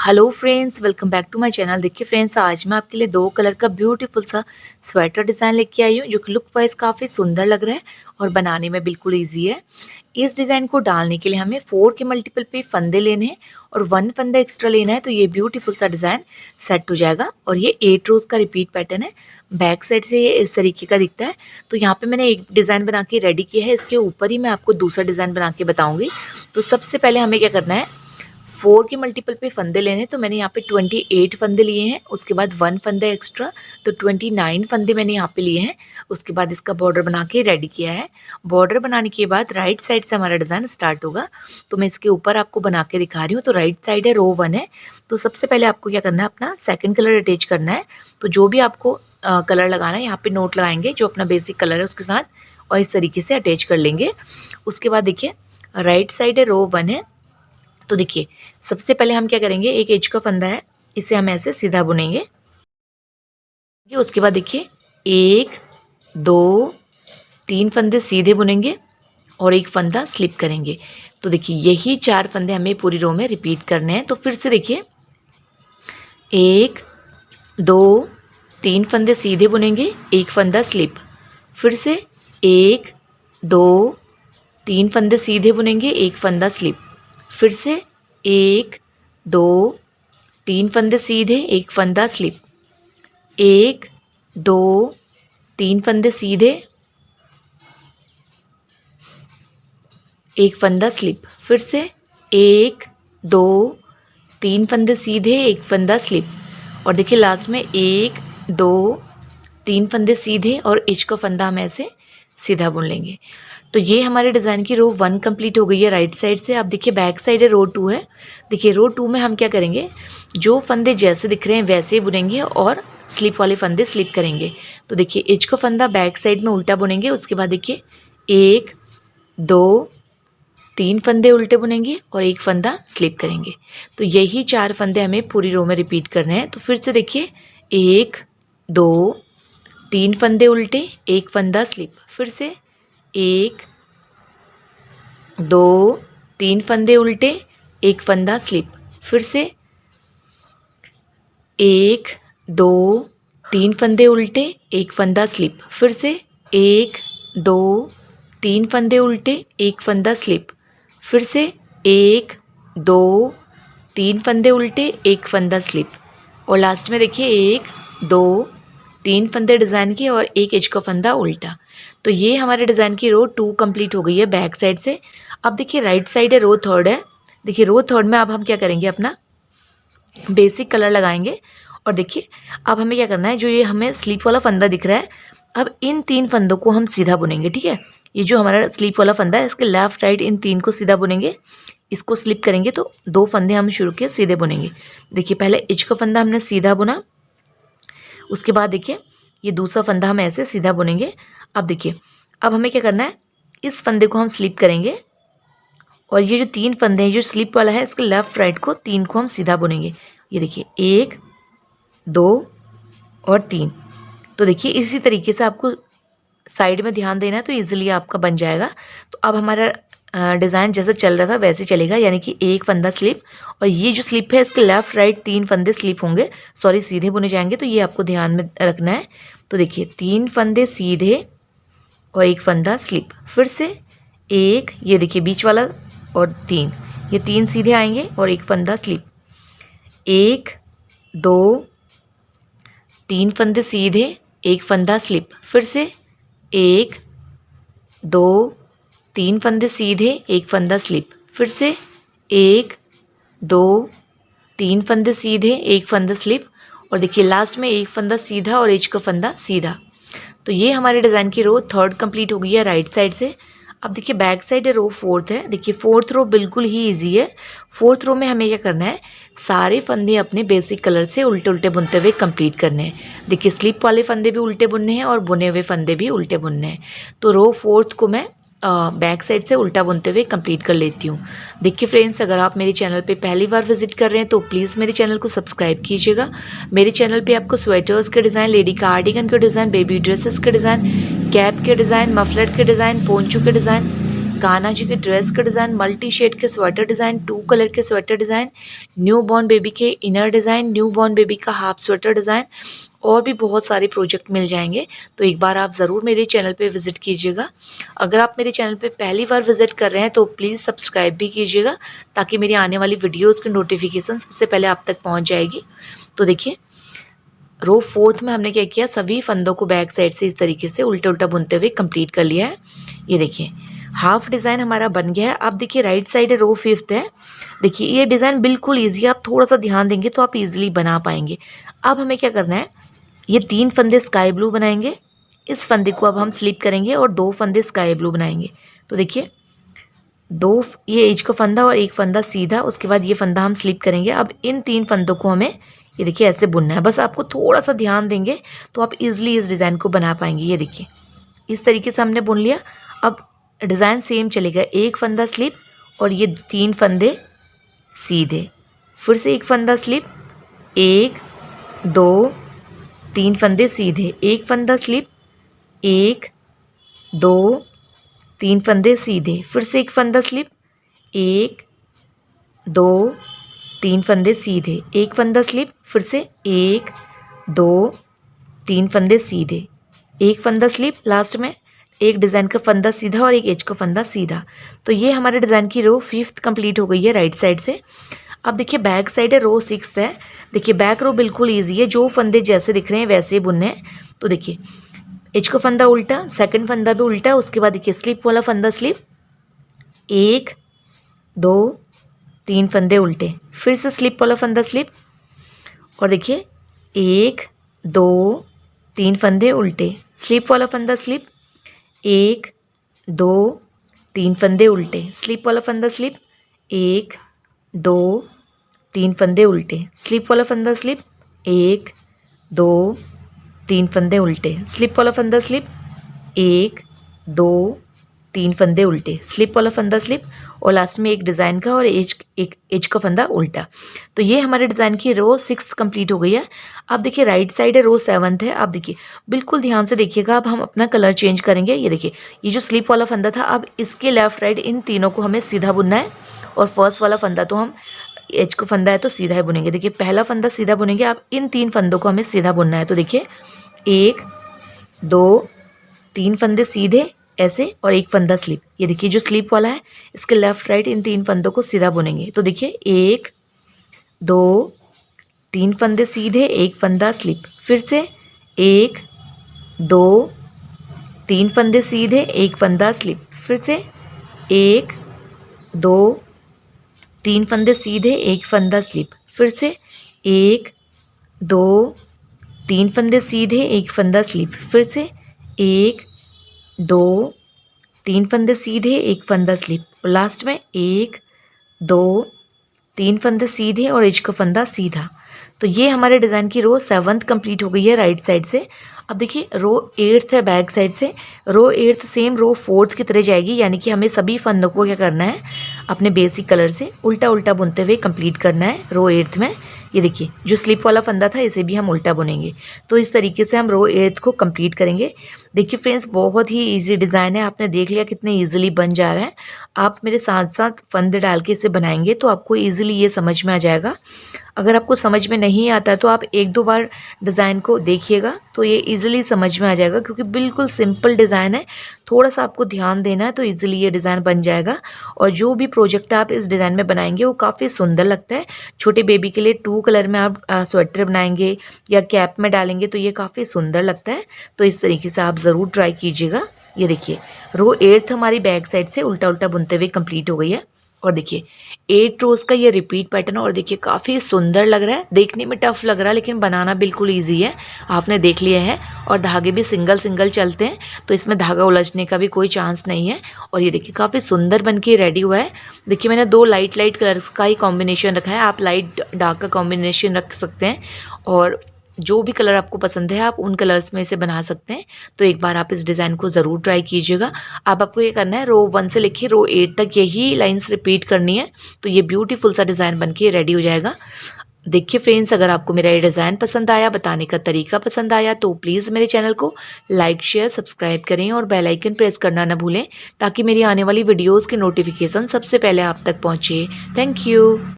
Hello friends, welcome back to my channel. देखिए friends, आज मैं आपके लिए दो कलर का ब्यूटीफुल सा स्वेटर डिज़ाइन लेके आई हूँ जो कि लुक वाइज काफ़ी सुंदर लग रहा है और बनाने में बिल्कुल इजी है। इस डिज़ाइन को डालने के लिए हमें 4 के मल्टीपल पे फंदे लेने हैं और 1 फंदा एक्स्ट्रा लेना है, तो ये ब्यूटीफुल सा डिज़ाइन सेट हो जाएगा। और ये 8 रोज़ का रिपीट पैटर्न है। बैक साइड से ये इस तरीके का दिखता है। तो यहाँ पे मैंने एक डिज़ाइन बना के रेडी किया है, इसके ऊपर ही मैं आपको दूसरा डिज़ाइन बना के बताऊँगी। तो सबसे पहले हमें क्या करना है, 4 के मल्टीपल पे फंदे लेने हैं। तो मैंने यहाँ पे 28 फंदे लिए हैं, उसके बाद 1 फंदा एक्स्ट्रा, तो 29 फंदे मैंने यहाँ पे लिए हैं। उसके बाद इसका बॉर्डर बना के रेडी किया है। बॉर्डर बनाने के बाद राइट साइड से हमारा डिज़ाइन स्टार्ट होगा। तो मैं इसके ऊपर आपको बना के दिखा रही हूँ। तो राइट साइड है, रो 1 है। तो सबसे पहले आपको क्या करना है, अपना सेकेंड कलर अटैच करना है। तो जो भी आपको कलर लगाना है, यहाँ पे नोट लगाएंगे जो अपना बेसिक कलर है उसके साथ, और इस तरीके से अटैच कर लेंगे। उसके बाद देखिए राइट साइड है, रो 1 है। तो देखिए सबसे पहले हम क्या करेंगे, एक एज का फंदा है, इसे हम ऐसे सीधा बुनेंगे। उसके बाद देखिए 1 2 3 फंदे सीधे बुनेंगे और एक फंदा स्लिप करेंगे। तो देखिए यही 4 फंदे हमें पूरी रो में रिपीट करने हैं। तो फिर से देखिए 1 2 3 फंदे सीधे बुनेंगे, एक फंदा स्लिप। फिर से 1 2 3 फंदे सीधे बुनेंगे, एक फंदा स्लिप। फिर से 1 2 3 फंदे सीधे, एक फंदा स्लिप। 1 2 3 फंदे सीधे, एक फंदा स्लिप। फिर से 1 2 3 फंदे सीधे, एक फंदा स्लिप। और देखिए लास्ट में 1 2 3 फंदे सीधे और एज का फंदा हम ऐसे सीधा बुन लेंगे। तो ये हमारे डिज़ाइन की रो 1 कंप्लीट हो गई है राइट साइड से। अब देखिए बैक साइड है, रो 2 है। देखिए रो 2 में हम क्या करेंगे, जो फंदे जैसे दिख रहे हैं वैसे ही बुनेंगे और स्लिप वाले फंदे स्लिप करेंगे। तो देखिए एज का फंदा बैक साइड में उल्टा बुनेंगे। उसके बाद देखिए 1 2 3 फंदे उल्टे बुनेंगे और एक फंदा स्लिप करेंगे। तो यही 4 फंदे हमें पूरी रो में रिपीट करने हैं। तो फिर से देखिए 1 2 3 फंदे उल्टे, एक फंदा स्लिप। फिर से 1 2 3 फंदे उल्टे, एक फंदा स्लिप। फिर से 1 2 3 फंदे उल्टे, एक फंदा स्लिप। फिर से 1 2 3 फंदे उल्टे, एक फंदा स्लिप। फिर से 1 2 3 फंदे उल्टे, एक फंदा स्लिप। और लास्ट में देखिए 1 2 3 फंदे डिज़ाइन के और एक एज का फंदा उल्टा। तो ये हमारे डिज़ाइन की रो 2 कंप्लीट हो गई है बैक साइड से। अब देखिए राइट साइड है, रो 3 है। देखिए रो 3 में अब हम क्या करेंगे, अपना बेसिक कलर लगाएंगे। और देखिए अब हमें क्या करना है, जो ये हमें स्लीप वाला फंदा दिख रहा है, अब इन 3 फंदों को हम सीधा बुनेंगे। ठीक है, ये जो हमारा स्लीप वाला फंदा है, इसके लेफ्ट राइट इन 3 को सीधा बुनेंगे। इसको स्लिप करेंगे तो 2 फंदे हम शुरू के सीधे बुनेंगे। देखिए पहले एज का फंदा हमने सीधा बुना, उसके बाद देखिए ये दूसरा फंदा हम ऐसे सीधा बुनेंगे। अब देखिए अब हमें क्या करना है, इस फंदे को हम स्लिप करेंगे और ये जो 3 फंदे हैं, जो स्लिप वाला है, इसके लेफ्ट राइट को 3 को हम सीधा बुनेंगे। ये देखिए 1 2 और 3। तो देखिए इसी तरीके से आपको साइड में ध्यान देना है, तो इजीली आपका बन जाएगा। तो अब हमारा डिज़ाइन जैसा चल रहा था वैसे चलेगा, यानी कि एक फंदा स्लिप, और ये जो स्लिप है इसके लेफ्ट राइट 3 फंदे स्लिप होंगे, सॉरी सीधे बुने जाएंगे। तो ये आपको ध्यान में रखना है। तो देखिए 3 फंदे सीधे और एक फंदा स्लिप। फिर से 1, ये देखिए बीच वाला, और 3, ये 3 सीधे आएंगे और एक फंदा स्लिप। 1 2 3 फंदे सीधे, एक फंदा स्लिप। फिर से 1 2 3 फंदे सीधे, एक फंदा स्लिप। फिर से 1 2 3 फंदे सीधे, एक फंदा स्लिप। और देखिए लास्ट में एक फंदा सीधा और एज का फंदा सीधा। तो ये हमारे डिज़ाइन की रो 3 कंप्लीट हो गई है राइट साइड से। अब देखिए बैक साइड है, रो 4 है। देखिए 4th रो बिल्कुल ही इजी है। 4th रो में हमें क्या करना है, सारे फंदे अपने बेसिक कलर से उल्टे उल्टे बुनते हुए कंप्लीट करने हैं। देखिए स्लिप वाले फंदे भी उल्टे बुनने हैं और बुने हुए फंदे भी उल्टे बुनने हैं। तो रो 4th को मैं बैक साइड से उल्टा बुनते हुए कंप्लीट कर लेती हूँ। देखिए फ्रेंड्स, अगर आप मेरे चैनल पे पहली बार विजिट कर रहे हैं तो प्लीज़ मेरे चैनल को सब्सक्राइब कीजिएगा। मेरे चैनल पे आपको स्वेटर्स के डिज़ाइन, लेडी कार्डिगन के डिज़ाइन, बेबी ड्रेसेस के डिज़ाइन, कैप के डिज़ाइन, मफलर के डिज़ाइन, पोंचू के डिज़ाइन, कान्हा जी के ड्रेस का डिज़ाइन, मल्टी शेड के स्वेटर डिज़ाइन, 2 कलर के sweater design, newborn baby के inner design, newborn baby का हाफ स्वेटर डिज़ाइन और भी बहुत सारे प्रोजेक्ट मिल जाएंगे। तो एक बार आप ज़रूर मेरे चैनल पे विज़िट कीजिएगा। अगर आप मेरे चैनल पे पहली बार विज़िट कर रहे हैं तो प्लीज़ सब्सक्राइब भी कीजिएगा, ताकि मेरी आने वाली वीडियोज़ की नोटिफिकेशन सबसे पहले आप तक पहुँच जाएगी। तो देखिए, रो 4th में हमने क्या किया, सभी फंदों को बैक साइड से इस तरीके से उल्टा उल्टा बुनते हुए कंप्लीट कर लिया है। ये देखिए, हाफ डिज़ाइन हमारा बन गया है। अब देखिए राइट साइड रो 5th है। देखिए ये डिज़ाइन बिल्कुल ईजी है, आप थोड़ा सा ध्यान देंगे तो आप इजीली बना पाएंगे। अब हमें क्या करना है, ये 3 फंदे स्काई ब्लू बनाएंगे, इस फंदे को अब हम स्लिप करेंगे और 2 फंदे स्काई ब्लू बनाएंगे। तो देखिए, ये एज का फंदा और एक फंदा सीधा, उसके बाद ये फंदा हम स्लिप करेंगे। अब इन 3 फंदों को हमें ये देखिए ऐसे बुनना है। बस आपको थोड़ा सा ध्यान देंगे तो आप इजीली इस डिज़ाइन को बना पाएंगे। ये देखिए इस तरीके से हमने बुन लिया। अब डिज़ाइन सेम चलेगा, एक फंदा स्लिप और ये 3 फंदे सीधे, फिर से एक फंदा स्लिप, 1 2 3 फंदे सीधे, एक फंदा स्लिप, 1 2 3 फंदे सीधे, फिर से एक फंदा स्लिप, 1 2 3 फंदे सीधे, एक फंदा स्लिप, फिर से 1 2 3 फंदे सीधे, एक फंदा स्लिप, लास्ट में एक डिज़ाइन का फंदा सीधा और एक एज का फंदा सीधा। तो ये हमारे डिज़ाइन की रो 5th कंप्लीट हो गई है राइट साइड से। अब देखिए बैक साइड है, रो 6th है। देखिए बैक रो बिल्कुल ईजी है, जो फंदे जैसे दिख रहे हैं वैसे ही बुनने हैं। तो देखिए एज का फंदा उल्टा, सेकंड फंदा भी उल्टा, उसके बाद देखिए स्लिप वाला फंदा स्लिप, 1 2 3 फंदे उल्टे, फिर से स्लिप वाला फंदा स्लिप और देखिए 1 2 3 फंदे उल्टे, स्लिप वाला फंदा स्लिप, 1 2 3 फंदे उल्टे, स्लिप वाला फंदा स्लिप, 1 2 3 फंदे उल्टे, स्लिप वाला फंदा स्लिप, 1 2 3 फंदे उल्टे, स्लिप वाला फंदा स्लिप, 1 2 3 फंदे उल्टे, स्लिप वाला फंदा स्लिप और लास्ट में एक डिज़ाइन का और एक एज का फंदा उल्टा। तो ये हमारे डिज़ाइन की रो 6 कंप्लीट हो गई है। अब देखिए राइट साइड है, रो 7th है। अब देखिए बिल्कुल ध्यान से देखिएगा, अब हम अपना कलर चेंज करेंगे। ये देखिए ये जो स्लिप वाला फंदा था, अब इसके लेफ्ट राइट इन तीनों को हमें सीधा बुनना है और फर्स्ट वाला फंदा तो हम एज का फंदा है तो सीधा ही बुनेंगे। देखिए पहला फंदा सीधा बुनेंगे, अब इन 3 फंदों को हमें सीधा बुनना है। तो देखिए 1 2 3 फंदे सीधे ऐसे और एक फंदा स्लिप। ये देखिए जो स्लिप वाला है इसके लेफ्ट राइट इन 3 फंदों को सीधा बुनेंगे। तो देखिए 1 2 3 फंदे सीधे, एक फंदा स्लिप, फिर से 1 2 3 फंदे सीधे, एक फंदा स्लिप, फिर से 1 2 3 फंदे सीधे, एक फंदा स्लिप, फिर से 1 2 3 फंदे सीधे, एक फंदा स्लिप, फिर से 1 2 3 फंदे सीधे, एक फंदा स्लिप और लास्ट में 1 2 3 फंदे सीधे और एज का फंदा सीधा। तो ये हमारे डिज़ाइन की रो 7th कंप्लीट हो गई है राइट साइड से। अब देखिए रो 8th है बैक साइड से। रो 8th सेम रो 4th की तरह जाएगी, यानी कि हमें सभी फंदों को क्या करना है, अपने बेसिक कलर से उल्टा उल्टा बुनते हुए कंप्लीट करना है रो 8th में। ये देखिए जो स्लिप वाला फंदा था इसे भी हम उल्टा बुनेंगे। तो इस तरीके से हम रो 8th को कंप्लीट करेंगे। देखिए फ्रेंड्स बहुत ही इजी डिज़ाइन है, आपने देख लिया कितने इजीली बन जा रहा है। आप मेरे साथ साथ फंदे डाल के इसे बनाएंगे तो आपको इजीली ये समझ में आ जाएगा। अगर आपको समझ में नहीं आता है तो आप 1-2 बार डिज़ाइन को देखिएगा तो ये इजीली समझ में आ जाएगा, क्योंकि बिल्कुल सिंपल डिज़ाइन है। थोड़ा सा आपको ध्यान देना है तो इजीली ये डिज़ाइन बन जाएगा। और जो भी प्रोजेक्ट आप इस डिज़ाइन में बनाएंगे वो काफ़ी सुंदर लगता है। छोटे बेबी के लिए 2 कलर में आप स्वेटर बनाएंगे या कैप में डालेंगे तो ये काफ़ी सुंदर लगता है। तो इस तरीके से आप ज़रूर ट्राई कीजिएगा। ये देखिए रो 8th हमारी बैक साइड से उल्टा उल्टा बुनते हुए कंप्लीट हो गई है। और देखिए 8 रोज़ का ये रिपीट पैटर्न, और देखिए काफ़ी सुंदर लग रहा है, देखने में टफ लग रहा है लेकिन बनाना बिल्कुल इजी है, आपने देख लिया है। और धागे भी सिंगल सिंगल चलते हैं तो इसमें धागा उलझने का भी कोई चांस नहीं है। और ये देखिए काफ़ी सुंदर बन के रेडी हुआ है। देखिए मैंने 2 लाइट लाइट कलर्स का ही कॉम्बिनेशन रखा है, आप लाइट डार्क का कॉम्बिनेशन रख सकते हैं और जो भी कलर आपको पसंद है आप उन कलर्स में इसे बना सकते हैं। तो एक बार आप इस डिज़ाइन को ज़रूर ट्राई कीजिएगा। अब आपको ये करना है, रो 1 से लेके रो 8 तक यही लाइंस रिपीट करनी है तो ये ब्यूटीफुल सा डिज़ाइन बन के रेडी हो जाएगा। देखिए फ्रेंड्स, अगर आपको मेरा ये डिज़ाइन पसंद आया, बताने का तरीका पसंद आया तो प्लीज़ मेरे चैनल को लाइक, शेयर, सब्सक्राइब करें और बेल आइकन प्रेस करना ना भूलें ताकि मेरी आने वाली वीडियोज़ की नोटिफिकेशन सबसे पहले आप तक पहुँचे। Thank you.